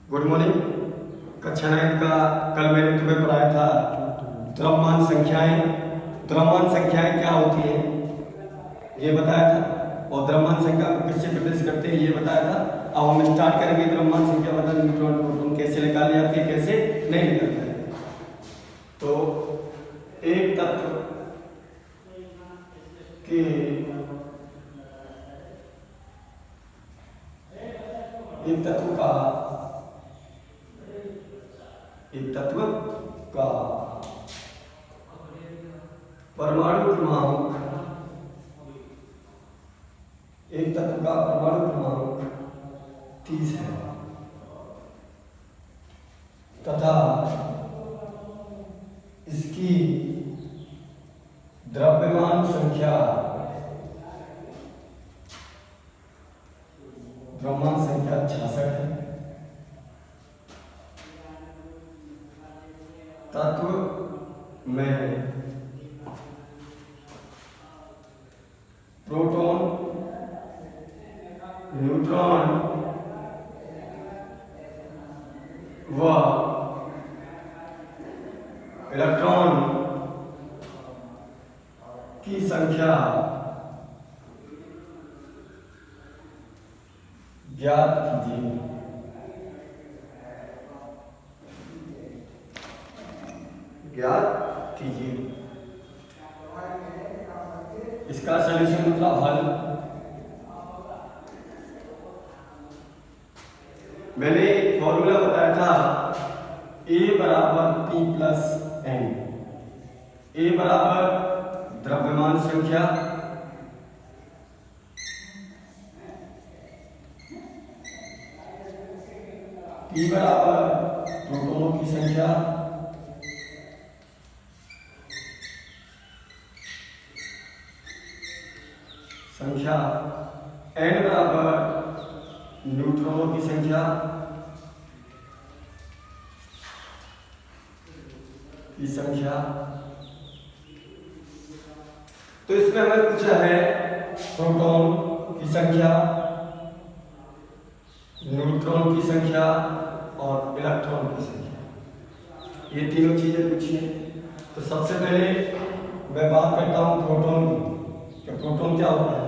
Good morning. कक्षा 9 का कल मैंने तुम्हें पढ़ाया था द्रव्यमान संख्याएं। द्रव्यमान संख्याएं क्या होती है ये बताया था, और द्रव्यमान संख्या को किससे प्रदर्शित करते हैं ये बताया था। अब हम स्टार्ट करेंगे द्रव्यमान संख्या मतलब न्यूट्रॉन प्रोटॉन कैसे निकाले जाते हैं कैसे नहीं निकलते हैं। तो एक तत्व के एक तत्व का परमाणु क्रमांक एक तत्व का परमाणु क्रमांक 30 है तथा इसकी द्रव्यमान संख्या 66 है। तत्व में प्रोटॉन, न्यूट्रॉन व इलेक्ट्रॉन की संख्या ज्ञात कीजिए। इसका सॉल्यूशन मतलब हल। मैंने फॉर्मूला बताया था A बराबर P प्लस N। A बराबर द्रव्यमान संख्या, P बराबर प्रोटॉनों की संख्या, N बराबर न्यूट्रॉनों की संख्या तो इसमें हमें पूछा है प्रोटॉन की संख्या, न्यूट्रॉन की संख्या और इलेक्ट्रॉन की संख्या, ये तीनों चीजें पूछी है। तो सबसे पहले मैं बात करता हूं प्रोटॉन की। कि प्रोटॉन क्या होता है?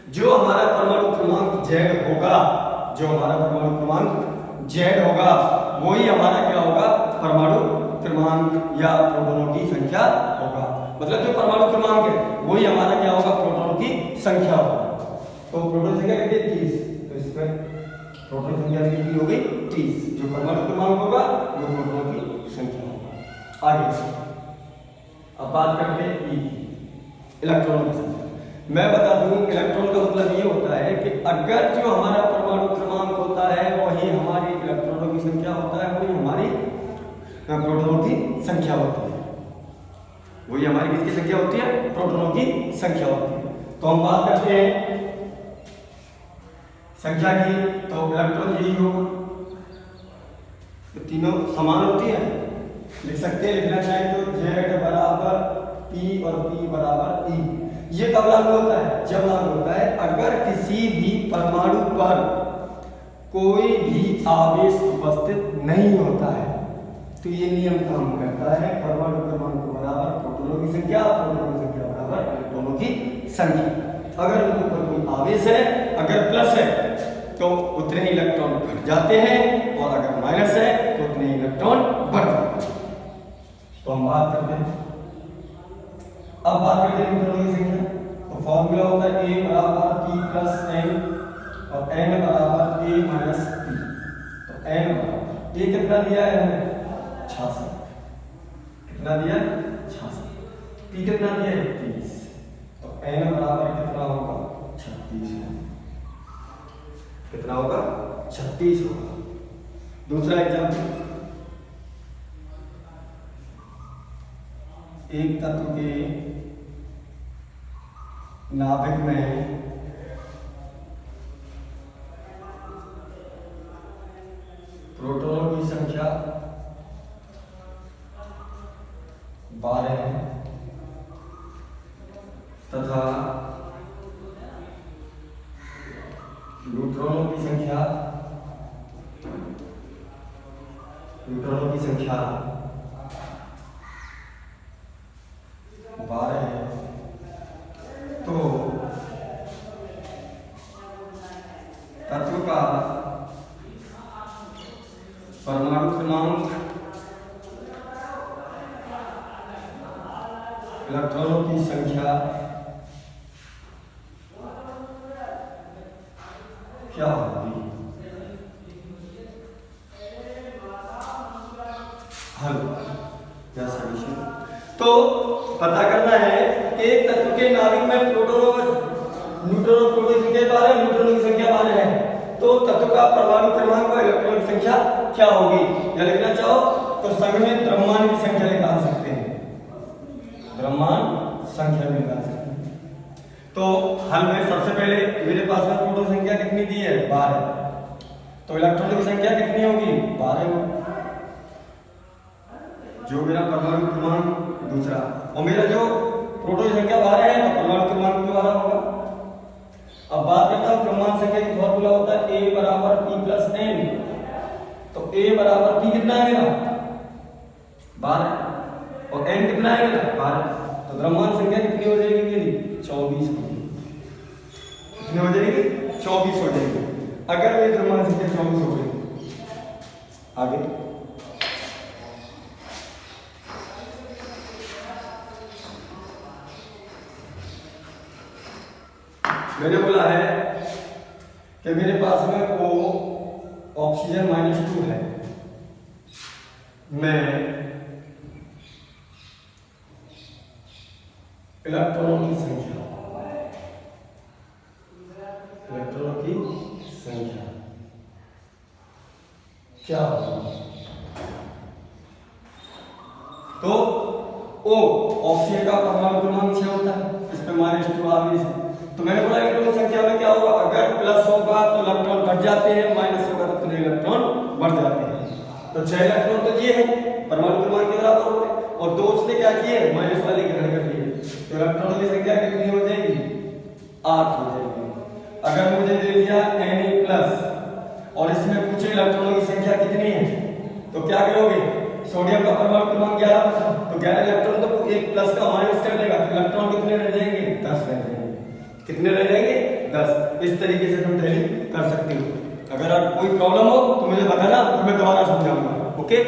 जो हमारा परमाणु क्रमांक Z होगा, जो हमारा परमाणु क्रमांक Z होगा वही हमारा क्या होगा? परमाणु क्रमांक या प्रोटॉनों की संख्या होगा। मतलब जो परमाणु क्रमांक है वही हमारा क्या होगा? प्रोटॉनों की संख्या होगा। तो प्रोटॉन संख्या कितनी? 30। तो इसमें प्रोटॉन संख्या कितनी होगी? 30। जो परमाणु क्रमांक होगा वो प्रोटॉनों की संख्या होगा। आगे अब बात करते हैं इलेक्ट्रॉनों की संख्या। मैं बता दूं इलेक्ट्रॉन का मतलब ये होता है कि अगर जो हमारा परमाणु क्रमांक होता है वही हमारी इलेक्ट्रॉनों की संख्या होता है, वही हमारी प्रोटॉनों की संख्या होती है। वही हमारी किसकी संख्या होती है? प्रोटॉनों की संख्या होती है। तो हम बात करते हैं संख्या की, तो इलेक्ट्रॉन यही होगा। तो तीनों समान होती है, लिख सकते हैं। लिखना चाहे तो Z बराबर P और P बराबर E। ये कब लागू होता है? जब लागू होता है अगर किसी भी परमाणु पर कोई भी आवेश उपस्थित नहीं होता है। तो ये नियम काम करता है परमाणु क्रमांक बराबर प्रोटॉनों की संख्या, प्रोटॉनों की संख्या बराबर इलेक्ट्रॉनों की संख्या। अगर उनके ऊपर कोई आवेश है, अगर प्लस है तो उतने ही इलेक्ट्रॉन घट जाते हैं, और अगर माइनस है तो उतने ही इलेक्ट्रॉन बढ़ जाते हैं। तो हम बात करते हैं, अब बात करते हैं न्यूट्रॉनों की संख्या। तो फॉर्मूला होता है A बराबर P प्लस N और N बराबर A माइनस P। तो N बराबर A कितना दिया है हमने? 66। कितना दिया? 66। P कितना दिया है? 30। तो N बराबर कितना होगा? 36 होगा। कितना होगा? 36 होगा। दूसरा एग्जाम्पल, एक तत्व के नाभिक में प्रोटॉनों की संख्या 12 है तथा न्यूट्रॉनों की संख्या न्यूट्रॉनों की संख्या 12 है, तो तत्व का परमाणु क्रमांक इलेक्ट्रॉनों की संख्या क्या होगी? हल या सॉल्यूशन। तो पता करना है कि एक तत्व के नाभिक में प्रोटॉन और न्यूट्रॉन और प्रोटॉन की संख्या 12 है, न्यूट्रॉनों की संख्या 12 है, तो तत्व का परमाणु क्रमांक और इलेक्ट्रॉन की संख्या क्या होगी? या लिखना चाहो तो संघ में द्रव्यमान की संख्या निकाल सकते हैं, द्रव्यमान संख्या भी निकाल सकते हैं। तो हल में सबसे पहले मेरे पास में प्रोटॉन संख्या कितनी दी है? 12। तो इलेक्ट्रॉन की संख्या कितनी होगी? 12 होगी, जो मेरा परमाणु क्रमांक दूसरा, और मेरा जो प्रोटॉन की संख्या 12 है तो परमाणु क्रमांक भी 12 होगा। अब बात करता हूं द्रव्यमान संख्या की फॉर्मूला होता है A बराबर P प्लस N। तो A बराबर P कितना है मेरा? 12, और N कितना है मेरा? 12। तो द्रव्यमान संख्या कितनी हो जाएगी मेरी? 24 होगी। कितनी हो जाएगी? 24 हो जाएगी। अगर मेरी द्रव्यमान संख्या 24 हो गई, आगे मैंने बोला है कि मेरे पास में O ऑक्सीजन -2 है, मैं इलेक्ट्रॉनों की संख्या क्या होगी? तो O ऑक्सीजन का परमाणु क्रमांक 6 होता है, इस पे -2 आगे से। तो मैंने बोला इलेक्ट्रॉन संख्या में क्या होगा? अगर प्लस होगा तो इलेक्ट्रॉन घट जाते हैं, माइनस होगा तो इलेक्ट्रॉन बढ़ जाते हैं। तो 6 इलेक्ट्रॉन तो ये है परमाणु क्रमांक के बराबर होते हैं, और 2 उसने क्या किए? माइनस वाले ग्रहण कर लिए। तो इलेक्ट्रॉनों की संख्या कितनी हो जाएगी? 8 हो जाएगी। अगर मुझे दे दिया Na+ और इसमें पूछे इलेक्ट्रॉनों की संख्या कितनी है, तो क्या करोगे? सोडियम का परमाणु क्रमांक 11 था, तो 11 इलेक्ट्रॉन तो 1 प्लस का माइनस कर देगा, इलेक्ट्रॉन कितने रह जाएंगे? 10 रह जाएंगे। कितने रह जाएंगे? 10। इस तरीके से तुम टैली कर सकते हो। अगर कोई प्रॉब्लम हो तो मुझे बताना, तो मैं दोबारा समझाऊंगा। ओके।